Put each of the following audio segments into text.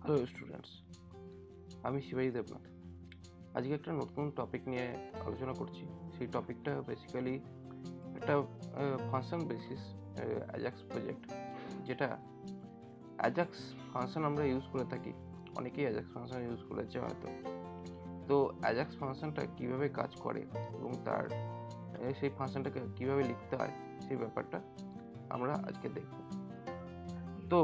তো স্টুডেন্টস, আমি শিবাই দেবনাথ। আজকে একটা নতুন টপিক নিয়ে আলোচনা করছি। সেই টপিকটা বেসিক্যালি একটা ফাংশন বেসিস অ্যাজাক্স প্রজেক্ট, যেটা অ্যাজাক্স ফাংশন আমরা ইউজ করে থাকি। অনেকেই অ্যাজাক্স ফাংশন ইউজ করেছে হয়তো। তো অ্যাজাক্স ফাংশনটা কীভাবে কাজ করে এবং তার সেই ফাংশনটাকে কীভাবে লিখতে হয় সেই ব্যাপারটা আমরা আজকে দেখব। তো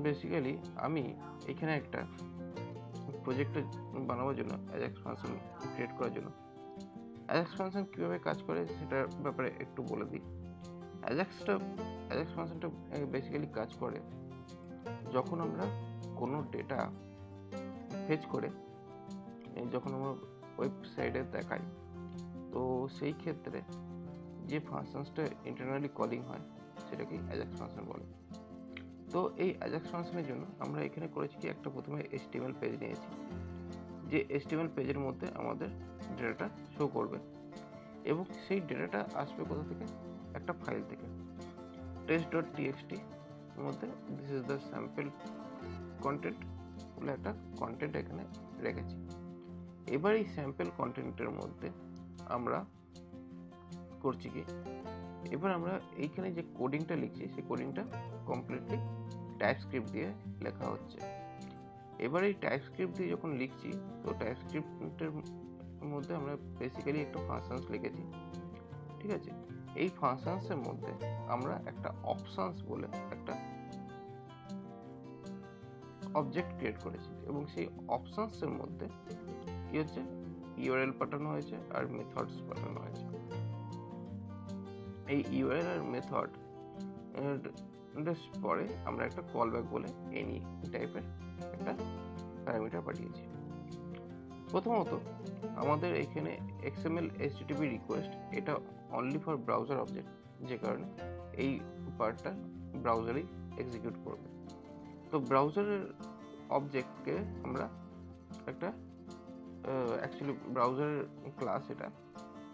বেসিক্যালি আমি এখানে একটা প্রজেক্ট বানানোর জন্য অ্যাজাক্স ফাংশন ক্রিয়েট করার জন্য অ্যাজাক্স ফাংশন কীভাবে কাজ করে সেটার ব্যাপারে একটু বলে দিই। অ্যাজাক্স ফাংশনটা বেসিক্যালি কাজ করে যখন আমরা কোনো ডেটা ফেচ করে যখন আমরা ওয়েবসাইটে দেখাই, তো সেই ক্ষেত্রে যে ফাংশনসটা ইন্টারনালি কলিং হয় সেটাকে অ্যাজাক্স ফাংশন বলে। তো এই অ্যাজাক্স ফাংশনের জন্য আমরা এখানে করেছি কি, একটা প্রথমে HTML পেজ নিয়েছি, যে HTML পেজের মধ্যে আমাদের ডেটাটা শো করবে এবং সেই ডেটাটা আসবে কোথা থেকে, একটা ফাইল থেকে, test.txt এর মধ্যে this is the sample content বলে একটা কন্টেন্ট এখানে রেখেছি। এবার এই স্যাম্পল কন্টেন্টের মধ্যে আমরা করছি কি, এবার আমরা এইখানে যে কোডিংটা লিখছি সেই কোডিংটা কমপ্লিটলি টাইপস্ক্রিপ্ট দিয়ে লেখা হচ্ছে। এবার এই টাইপস্ক্রিপ্ট দিয়ে যখন লিখছি, তো টাইপস্ক্রিপ্টের মধ্যে আমরা বেসিক্যালি একটা ফাংশনস লিখেছি, ঠিক আছে। এই ফাংশনসের মধ্যে আমরা একটা অপশনস বলে একটা অবজেক্ট ক্রিয়েট করেছি এবং সেই অপশনসের মধ্যে কি হচ্ছে, ইউআরএল পাঠানো হয়েছে আর মেথডস পাঠানো হয়েছে। এই ইউআরএল আর মেথড পরে আমরা একটা কলব্যাক বলে এনি টাইপের একটা প্যারামিটার পাঠিয়েছি। প্রথমত আমাদের এখানে XML HTTP রিকোয়েস্ট, এটা অনলি ফর ব্রাউজার অবজেক্ট, যে কারণে এই পার্টটা ব্রাউজারেই এক্সিকিউট করবে। তো ব্রাউজারের অবজেক্টকে আমরা একটা অ্যাকচুয়ালি ব্রাউজারের ক্লাস, এটা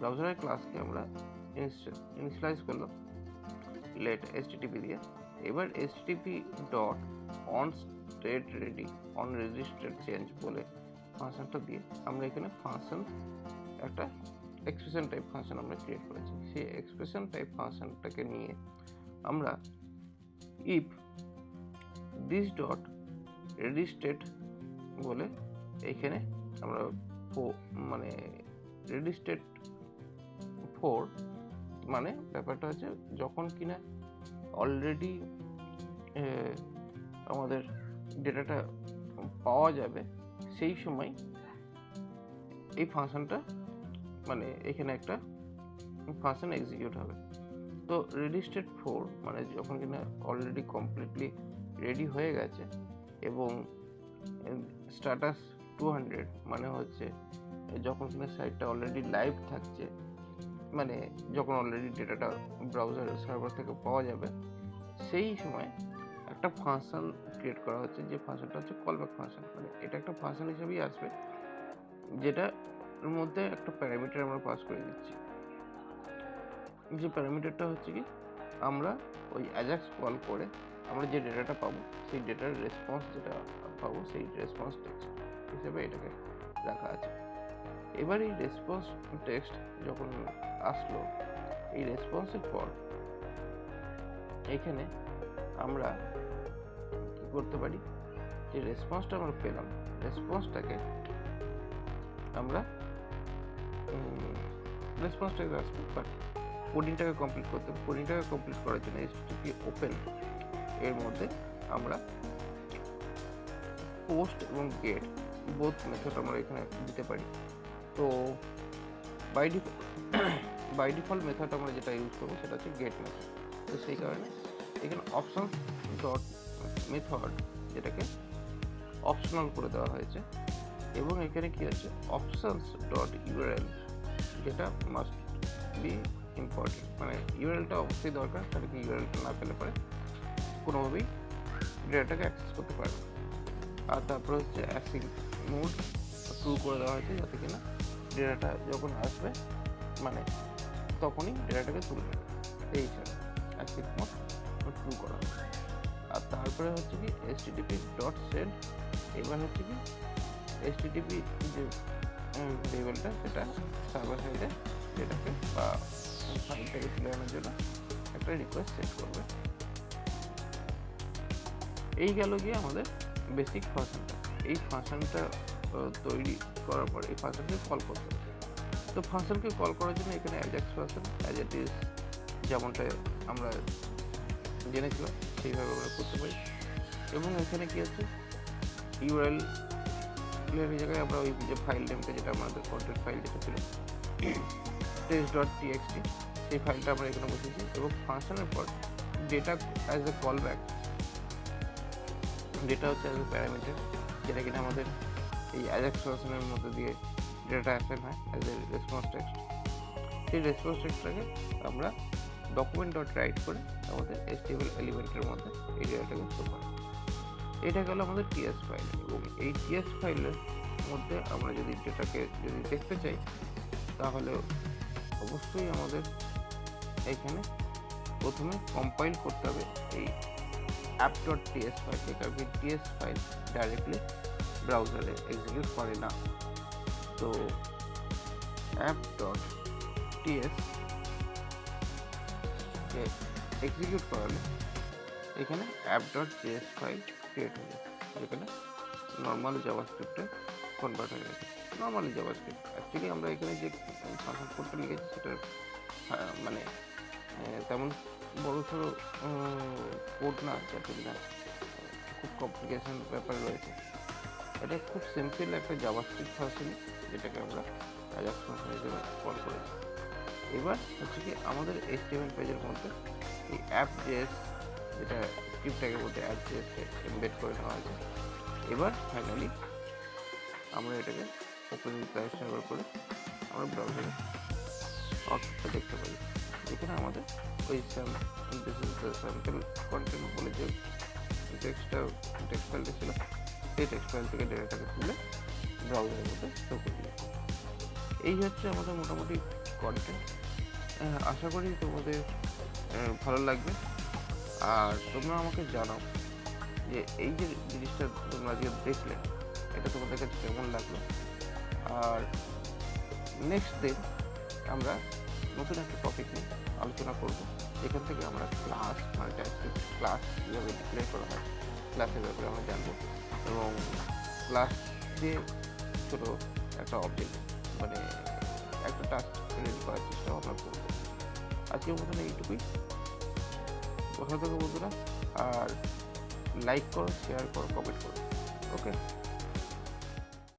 ব্রাউজারের ক্লাসকে আমরা ইনিশিয়ালাইজ করলাম লেট HTTP দিয়ে। এবার HTTP dot on state ready on registered change বলে ফাংশনটা দিয়ে আমরা এখানে ফাংশন একটা এক্সপ্রেশন টাইপ ফাংশন আমরা ক্রিয়েট করেছি। সেই এক্সপ্রেশন টাইপ ফাংশনটাকে নিয়ে আমরা if this dot ready state বলে এইখানে আমরা মানে রেডি স্টেট 4 মানে ব্যাপারটা হচ্ছে যখন কিনা অলরেডি আমাদের ডেটাটা পাওয়া যাবে সেই সময় এই ফাংশনটা মানে এখানে একটা ফাংশন এক্সিকিউট হবে। তো রেডি স্টেট 4 মানে যখন কিনা অলরেডি কমপ্লিটলি রেডি হয়ে গেছে এবং স্ট্যাটাস 200 মানে হচ্ছে যখন কিনা সাইটটা অলরেডি লাইভ থাকছে, মানে যখন অলরেডি ডেটাটা ব্রাউজার সার্ভার থেকে পাওয়া যাবে, সেই সময় একটা ফাংশন ক্রিয়েট করা হচ্ছে, যে ফাংশনটা হচ্ছে কলব্যাক ফাংশন। মানে এটা একটা ফাংশন হিসেবেই আসবে, যেটার মধ্যে একটা প্যারামিটার আমরা পাস করে দিচ্ছি। যে প্যারামিটারটা হচ্ছে কি, আমরা ওই অ্যাজাক্স কল করে আমরা যে ডেটাটা পাবো সেই ডেটার রেসপন্স যেটা পাবো সেই রেসপন্স টেক্সট হিসেবে এটাকে রাখা আছে। এবার এই রেসপন্স টেক্সট যখন আসলো, এই রেসপন্সের পর এখানে আমরা কি করতে পারি, যে রেসপন্সটা আমরা পেলাম, রেসপন্সটাকে আমরা রেসপন্সটাকে আসবে, বাট কোডিংটাকে কমপ্লিট করতে হবে। কোডিংটাকে কমপ্লিট করার জন্য HTTP ওপেন এর মধ্যে আমরা পোস্ট এবং গেট বোথ মেথড আমরা এখানে দিতে পারি। তো বাই ডিফল্ট মেথড আমরা যেটা ইউজ করবো সেটা হচ্ছে গেট মেথড। তো সেই কারণে এখানে অপশনস ডট মেথড যেটাকে অপশনাল করে দেওয়া হয়েছে এবং এখানে কি আছে, অপশনস ডট ইউআরএল যেটা মাস্ট বি ইম্পর্টেন্ট, মানে ইউআরএলটা অবশ্যই দরকার, তাহলে কি ইউআরএলটা না পেলে পরে কোনোভাবেই ডেটাটাকে অ্যাক্সেস করতে পারবে। আর তারপর হচ্ছে অ্যাসিং মোড ট্রু করে দেওয়া হয়েছে, যাতে কিনা ডেটাটা যখন আসবে মানে তখনই ডেটাটাকে তুলে নেবে, এই হিসাবে অ্যাসিং মোড ট্রু করা হবে। আর তার তারপরে হচ্ছে কি http.send, এবার হচ্ছে কি http যে ভেরিয়েবলটা সেটা সার্ভার সাইডে ডেটাকে বা ফাইলটাকে তুলে আনার জন্য একটা রিকোয়েস্ট সেট করবে। এই গেল গিয়ে আমাদের বেসিক ফাংশনটা। এই ফাংশনটা তৈরি করার পর এই ফাংশনকে কল করতে হবে। তো ফাংশনকে কল করার জন্য এখানে Ajax function as it is যেমনটা আমরা জেনেছিলাম সেইভাবে আমরা করতে পারি। এবং এখানে কি আছে, ইউআরএল এর জায়গায় আমরা ওই যে ফাইল নেমটা যেটা আমাদের কন্টেন্ট ফাইল যেটা ছিল test.txt সেই ফাইলটা আমরা এখানে বসেছি। এবং ফাংশনের পর data as a call back, data হচ্ছে অ্যাজ এ প্যারামিটার যেটা কিনা আমাদের এই অ্যাজাক্স ফাংশনের মধ্যে দিয়ে ডেটা অ্যাসাইন হয় অ্যাজ এ রেসপন্স টেক্সট। সেই রেসপন্স টেক্সটটাকে আমরা document.write করে আমাদের HTML এলিমেন্টের মধ্যে এই ডেটাটাকে স্টোর করি। এটা গেল আমাদের টিএস ফাইল। এবং এই টিএস ফাইলের মধ্যে আমরা যদি ডেটাকে যদি দেখতে চাই তাহলে অবশ্যই আমাদের এখানে প্রথমে কম্পাইল করতে হবে এই app.ts ফাইলকে, কারণ টিএস ফাইল ডাইরেক্টলি ব্রাউজারে এক্সিকিউট করে না। তো app.ts কে এক্সিকিউট করালে এখানে app.js ফাইল ক্রিয়েট হয়ে যাবে, যেখানে নর্মাল জাভাস্ক্রিপ্টে কনভার্ট হয়ে গেছে। নর্মালি জাভাস্ক্রিপ্ট অ্যাকচুয়ালি আমরা এখানে যে ফাংশন কোডটা লিখেছি সেটার মানে তেমন বড় সড়ো কোড না, যাতে কিনা খুব কমপ্লিকেশন ব্যাপার রয়েছে। এটা খুব সিম্পল একটা জাভাস্ক্রিপ্ট ফাংশন যেটাকে আমরা অ্যাজাক্স ফাংশন হিসেবে কল করেছি। এবার হচ্ছে কি আমাদের HTML পেজের মধ্যে এই app.js যেটা স্ক্রিপ্টটাকে বলতে app.js-কে এমবেড করে নেওয়া হয়েছে। এবার ফাইনালি আমরা এটাকে ওপেন ক্লাস সার্ভার করে আমরা ব্রাউজারে আউটপুটটা দেখতে পারি, যেখানে আমাদের ওই স্যাম্পল কন্টেন্ট বলে যে টেক্সট ফাইলটা ছিল সেই টেক্সট ফাইল থেকে ডেটাটাকে তুলে ব্রাউজারের মধ্যে শো করে দিয়েছে। এই হচ্ছে আমাদের মোটামুটি কন্টেন্ট। আশা করি তোমাদের ভালো লাগবে। আর তোমরা আমাকে জানাও যে এই যে জিনিসটা তোমরা আজকে দেখলে এটা তোমাদের কাছে কেমন লাগলো। আর নেক্সট দিন আমরা নতুন একটা টপিক নিয়ে আলোচনা করব, এখান থেকে আমরা ক্লাস মানে টাইপস্ক্রিপ্ট ক্লাস কীভাবে ডিক্লেয়ার করা হয় ক্লাসের ব্যাপারে আমরা জানবো। এবং ক্লাস দিয়ে ছোটো একটা অবজেক্ট মানে একটা টাস্ক রেডি করার চেষ্টাও আমরা করবো। আজকের মতন এইটুকুই। কথা থেকে বন্ধুরা, আর লাইক করো, শেয়ার করো, কমেন্ট করো। ওকে।